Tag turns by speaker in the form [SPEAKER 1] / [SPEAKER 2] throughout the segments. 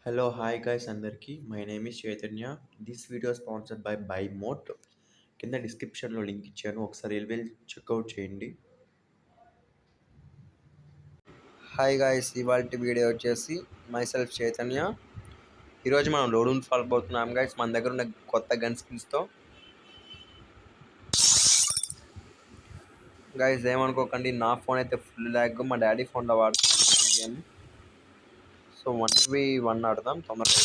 [SPEAKER 1] Hello, hi guys, అందరికీ. My name is Chaitanya. This video is sponsored by BuyMote. కింద డిస్క్రిప్షన్లో link ఇచ్చాను, ఒకసారి వెళ్ళి చెక్అవుట్ చేయండి. హాయ్ గాయస్, ఇవాళ వీడియో వచ్చేసి మైసెల్ఫ్ చైతన్య. ఈరోజు మనం లోడూన్ ఫాల్ పోతున్నాం గాయస్, మన దగ్గర ఉన్న కొత్త గన్ స్కిన్స్తో. గాయస్ ఏమనుకోకండి, నా ఫోన్ అయితే ఫుల్ ల్యాగ్, మా డాడీ ఫోన్లో వాడుతున్నాను గేమ్. సో 1v1 ఆడదాం తొందరగా.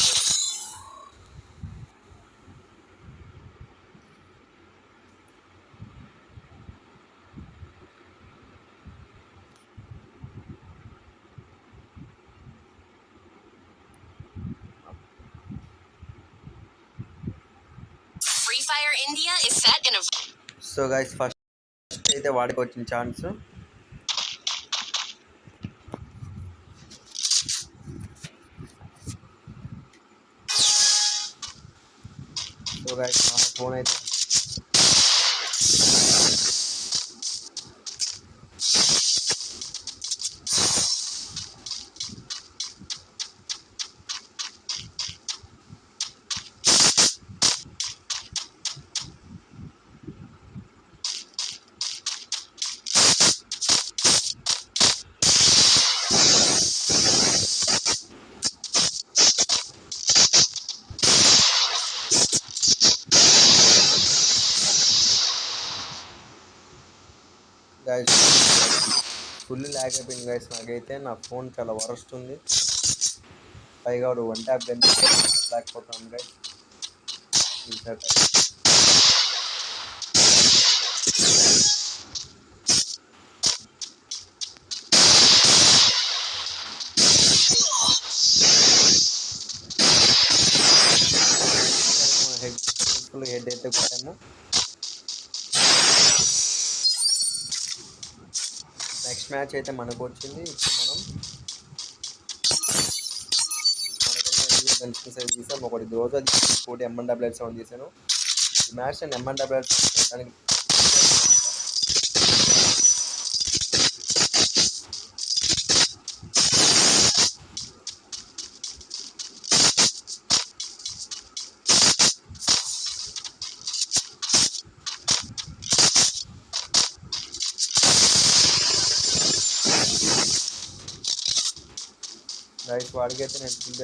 [SPEAKER 2] Free Fire India is set in a.
[SPEAKER 1] So guys first అయితే వాడికి వచ్చిన ఛాన్స్. సో గాయస్ నా ఫోన్ అయితే గైస్ ఫుల్ ల్యాగ్ అయిపోయింది గైస్. నాకైతే నా ఫోన్ చాలా వరస్ట్ ఉంది. పైగా వన్ ట్యాప్ గన్ లేకపోతాను గైస్. హెడ్ అయితే కొట్టాము. నెక్స్ట్ మ్యాచ్ అయితే మనకు వచ్చింది. ఇప్పుడు మనకున్న గన్ స్కిన్స్ అయితే తీసాం. ఒకటి గ్రోజ్ అది, ఇంకోటి MN7 తీసాను. ఈ మ్యాచ్ నేను MN7 దానికి గైస్ వాడికైతే నేను ఫుల్